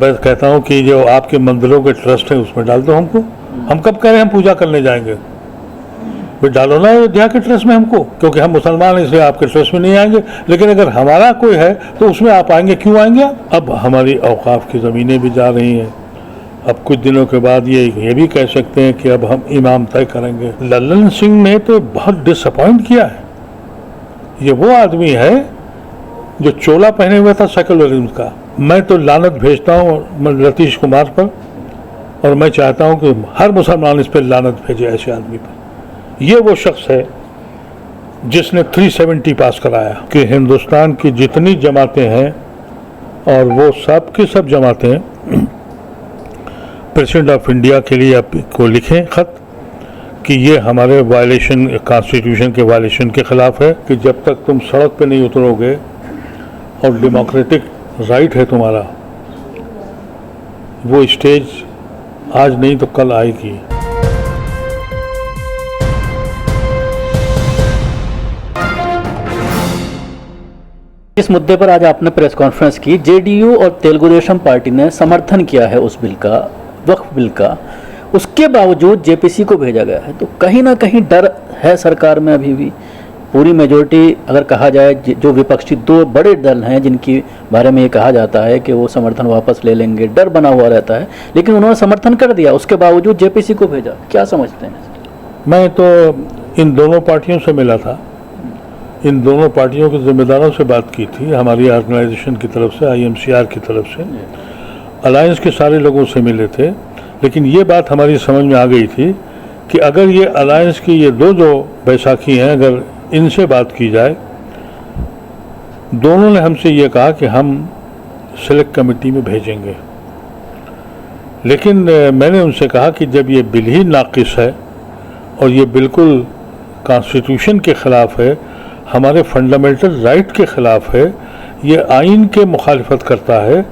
मैं कहता हूँ कि जो आपके मंदिरों के ट्रस्ट है उसमें डाल दो हमको। हम कब कह रहे हैं हम पूजा करने जाएंगे? भाई डालो ना अयोध्या के ट्रस्ट में हमको, क्योंकि हम मुसलमान हैं इसलिए आपके ट्रस्ट में नहीं आएंगे। लेकिन अगर हमारा कोई है तो उसमें आप आएंगे, क्यों आएंगे आप? अब हमारी औकाफ की ज़मीनें भी जा रही हैं। अब कुछ दिनों के बाद ये भी कह सकते हैं कि अब हम इमाम तय करेंगे। लल्लन सिंह ने तो बहुत डिसअपॉइंट किया है। ये वो आदमी है जो चोला पहने हुआ था सेकुलरिज्म का। मैं तो लानत भेजता हूँ नीतीश कुमार पर, और मैं चाहता हूँ कि हर मुसलमान इस पर लानत भेजे, ऐसे आदमी पर। ये वो शख्स है जिसने 370 पास कराया कि हिंदुस्तान की जितनी जमातें हैं, और वो सब की सब जमातें प्रेसिडेंट ऑफ इंडिया के लिए आपको लिखें खत कि ये हमारे वायलेशन, कॉन्स्टिट्यूशन के वायलेशन के ख़िलाफ़ है, कि जब तक तुम सड़क पे नहीं उतरोगे और डेमोक्रेटिक राइट है तुम्हारा, वो स्टेज आज नहीं तो कल आएगी। इस मुद्दे पर आज आपने प्रेस कॉन्फ्रेंस की। जेडीयू और तेलुगु देशम पार्टी ने समर्थन किया है उस बिल का, वक्फ बिल का, उसके बावजूद जेपीसी को भेजा गया है। तो कहीं ना कहीं डर है सरकार में अभी भी। पूरी मेजोरिटी अगर कहा जाए, जो विपक्षी दो बड़े दल हैं जिनके बारे में ये कहा जाता है कि वो समर्थन वापस ले लेंगे, डर बना हुआ रहता है, लेकिन उन्होंने समर्थन कर दिया, उसके बावजूद जेपीसी को भेजा। क्या समझते हैं? मैं तो इन दोनों पार्टियों से मिला था, इन दोनों पार्टियों के जिम्मेदारों से बात की थी, हमारी ऑर्गेनाइजेशन की तरफ से, IMCR की तरफ से, अलायंस के सारे लोगों से मिले थे। लेकिन ये बात हमारी समझ में आ गई थी कि अगर ये अलायंस की ये दो जो बैसाखी हैं, अगर इनसे बात की जाए, दोनों ने हमसे ये कहा कि हम सेलेक्ट कमेटी में भेजेंगे। लेकिन मैंने उनसे कहा कि जब ये बिल ही नाक़िस है और ये बिल्कुल कॉन्स्टिट्यूशन के ख़िलाफ़ है, हमारे फंडामेंटल राइट के ख़िलाफ़ है, ये आइन के मुखालिफत करता है,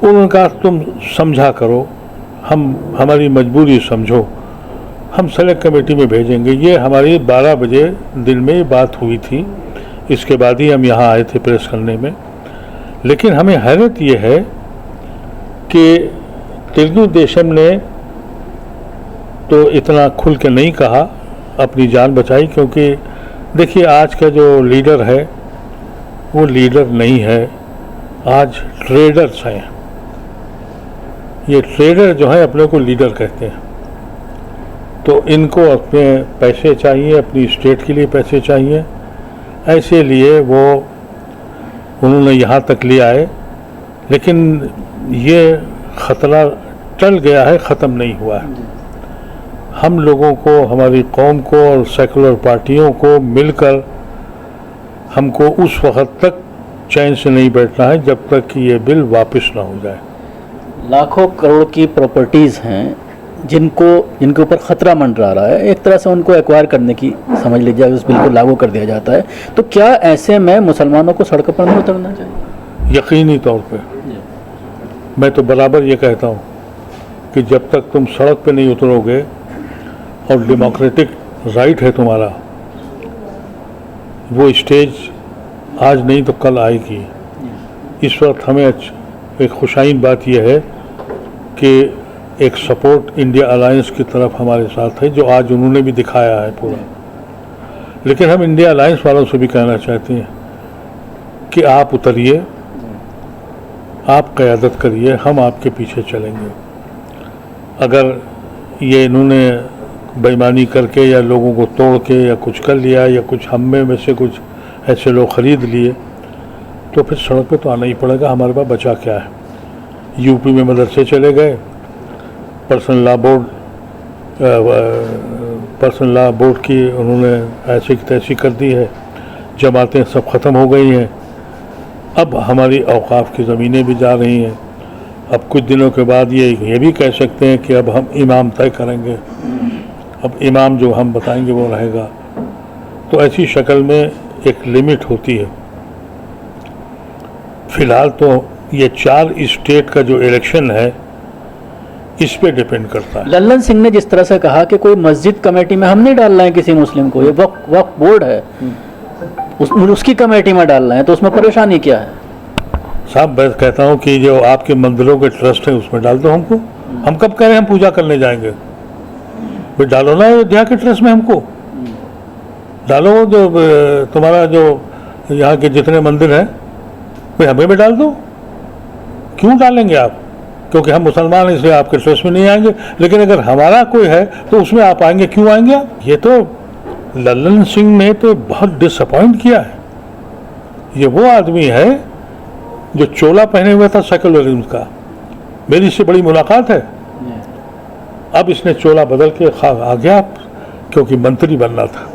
उन्होंने कहा तुम समझा करो, हमारी मजबूरी समझो, हम सेलेक्ट कमेटी में भेजेंगे। ये हमारी 12 बजे दिन में ये बात हुई थी। इसके बाद ही हम यहाँ आए थे प्रेस करने में। लेकिन हमें हैरत ये है कि तेलुगु देशम ने तो इतना खुल के नहीं कहा, अपनी जान बचाई, क्योंकि देखिए आज का जो लीडर है वो लीडर नहीं है, आज ट्रेडर्स हैं। ये ट्रेडर जो है अपने को लीडर कहते हैं। तो इनको अपने पैसे चाहिए, अपनी स्टेट के लिए पैसे चाहिए, ऐसे लिए वो उन्होंने यहाँ तक ले आए। लेकिन ये ख़तरा टल गया है, ख़त्म नहीं हुआ है। हम लोगों को, हमारी कौम को और सेकुलर पार्टियों को मिलकर हमको उस वक़्त तक चैन से नहीं बैठना है जब तक कि ये बिल वापस ना हो जाए। लाखों करोड़ की प्रॉपर्टीज़ हैं जिनके ऊपर ख़तरा मंडरा रहा है, एक तरह से उनको एक्वायर करने की समझ लीजिए, उस बिल को लागू कर दिया जाता है। तो क्या ऐसे में मुसलमानों को सड़कों पर नहीं उतरना चाहिए? यकीनी तौर पे मैं तो बराबर ये कहता हूँ कि जब तक तुम सड़क पे नहीं उतरोगे और डेमोक्रेटिक राइट है तुम्हारा, वो स्टेज आज नहीं तो कल आएगी। इस वक्त हमें एक खुशाइन बात यह है कि एक सपोर्ट इंडिया अलायंस की तरफ हमारे साथ है, जो आज उन्होंने भी दिखाया है पूरा। लेकिन हम इंडिया अलायंस वालों से भी कहना चाहते हैं कि आप उतरिए, आप क़यादत करिए, हम आपके पीछे चलेंगे। अगर ये इन्होंने बेईमानी करके या लोगों को तोड़ के या कुछ कर लिया, या कुछ हम में से कुछ ऐसे लोग ख़रीद लिए, तो फिर सड़क पे तो आना ही पड़ेगा। हमारे पास बचा क्या है? यूपी में मदरसे चले गए, पर्सनल लॉ बोर्ड की उन्होंने ऐसी की तैसी कर दी है, जमातें सब ख़त्म हो गई हैं। अब हमारी औकाफ की ज़मीनें भी जा रही हैं। अब कुछ दिनों के बाद ये भी कह सकते हैं कि अब हम इमाम तय करेंगे, अब इमाम जो हम बताएंगे वो रहेगा। तो ऐसी शक्ल में एक लिमिट होती है। फ़िलहाल तो ये 4 स्टेट का जो इलेक्शन है इस पे डिपेंड करता है। लल्लन सिंह ने जिस तरह से कहा कि कोई मस्जिद कमेटी में हम नहीं डाल रहे हैं किसी मुस्लिम को, ये वक्फ बोर्ड है, उसकी कमेटी में डाल रहे हैं, तो उसमें परेशानी क्या है? साहब मैं कहता हूँ कि जो आपके मंदिरों के ट्रस्ट है उसमें डाल दो हमको। हम कब कह रहे हैं हम पूजा करने जाएंगे? भाई डालो ना अयोध्या के ट्रस्ट में हमको डालो। जो तुम्हारा जो यहाँ के जितने मंदिर हैं भाई हमें भी डाल दो। क्यों डालेंगे आप? क्योंकि हम मुसलमान हैं इसलिए आपके ट्रस्ट में नहीं आएंगे, लेकिन अगर हमारा कोई है तो उसमें आप आएंगे। क्यों आएंगे आप? ये तो लल्लन सिंह ने तो बहुत डिसअपॉइंट किया है। ये वो आदमी है जो चोला पहने हुआ था सेकुलरिज्म का। मेरी इससे बड़ी मुलाकात है। अब इसने चोला बदल के आ गया क्योंकि मंत्री बनना था।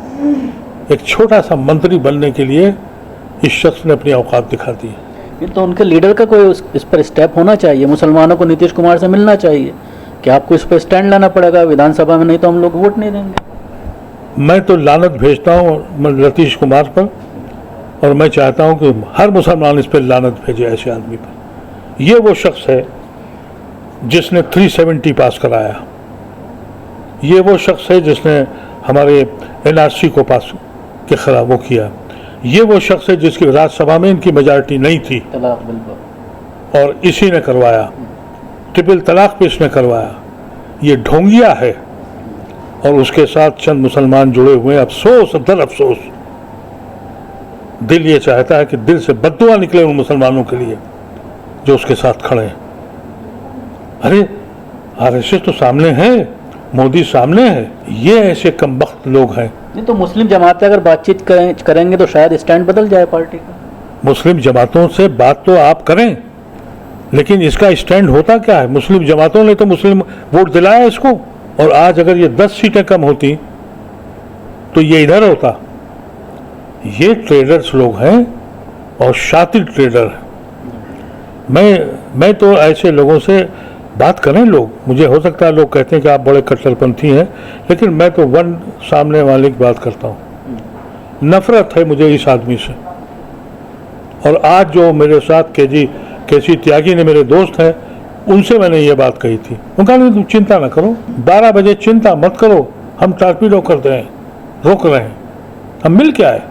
एक छोटा सा मंत्री बनने के लिए इस शख्स ने अपनी औकात दिखा दी। ये तो उनके लीडर का कोई इस पर स्टेप होना चाहिए। मुसलमानों को नीतीश कुमार से मिलना चाहिए कि आपको इस पर स्टैंड लेना पड़ेगा विधानसभा में, नहीं तो हम लोग वोट नहीं देंगे। मैं तो लानत भेजता हूँ नीतीश कुमार पर, और मैं चाहता हूँ कि हर मुसलमान इस पर लानत भेजे ऐसे आदमी पर। ये वो शख्स है जिसने 370 पास कराया। ये वो शख्स है जिसने हमारे NRC को पास के खिलाफ वो किया। ये वो शख्स है जिसकी राज्यसभा में इनकी मेजॉरिटी नहीं थी तलाक बिल पर, और इसी ने करवाया। ट्रिपल तलाक पे इसने करवाया। ये ढोंगिया है और उसके साथ चंद मुसलमान जुड़े हुए हैं। अफसोस, दर अफसोस, दिल ये चाहता है कि दिल से बद्दुआ निकले उन मुसलमानों के लिए जो उसके साथ खड़े हैं। अरे RSS तो सामने है, मोदी सामने है, ये ऐसे कमबख्त लोग हैं। नहीं तो मुस्लिम जमातें अगर बातचीत करेंगे तो शायद स्टैंड बदल जाए पार्टी का। मुस्लिम जमातों से बात तो आप करें, लेकिन इसका स्टैंड होता क्या है? मुस्लिम जमातों ने तो मुस्लिम वोट दिलाया इसको, और आज अगर ये 10 सीटें कम होती तो ये इधर होता। ये ट्रेडर्स लोग हैं और शातिर ट्रेडर हैं। मैं तो ऐसे लोगों से बात करें लोग। मुझे हो सकता है लोग कहते हैं कि आप बड़े कट्टरपंथी हैं, लेकिन मैं तो वन सामने वाले की बात करता हूँ। नफरत है मुझे इस आदमी से। और आज जो मेरे साथ केसी त्यागी ने, मेरे दोस्त हैं, उनसे मैंने ये बात कही थी। उनका नहीं, तुम चिंता ना करो, 12 बजे चिंता मत करो, हम टारपीडो कर रहे हैं, रोक रहे हैं, हम मिल के आए,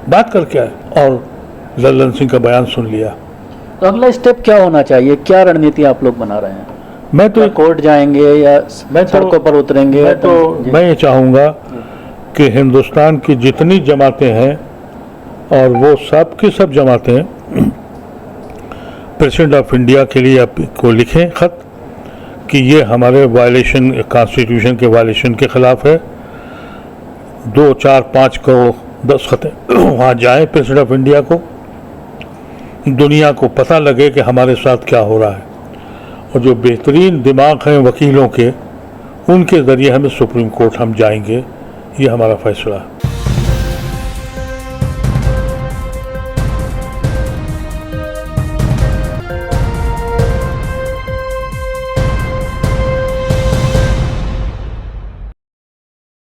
बात करके आए। और लल्लन सिंह का बयान सुन लिया। तो अगला स्टेप क्या होना चाहिए? क्या रणनीति आप लोग बना रहे हैं? मैं तो कोर्ट जाएंगे या सड़कों पर उतरेंगे? मैं ये चाहूँगा कि हिंदुस्तान की जितनी जमातें हैं, और वो सब की सब जमातें प्रेसिडेंट ऑफ इंडिया के लिए को लिखें खत कि ये हमारे वायलेशन, कॉन्स्टिट्यूशन के वायलेशन के खिलाफ है। 2, 4, 5 करोड़ 10 खतें वहाँ जाएँ प्रेसिडेंट ऑफ इंडिया को, दुनिया को पता लगे कि हमारे साथ क्या हो रहा है। और जो बेहतरीन दिमाग हैं वकीलों के, उनके ज़रिए हमें सुप्रीम कोर्ट हम जाएंगे। ये हमारा फैसला है।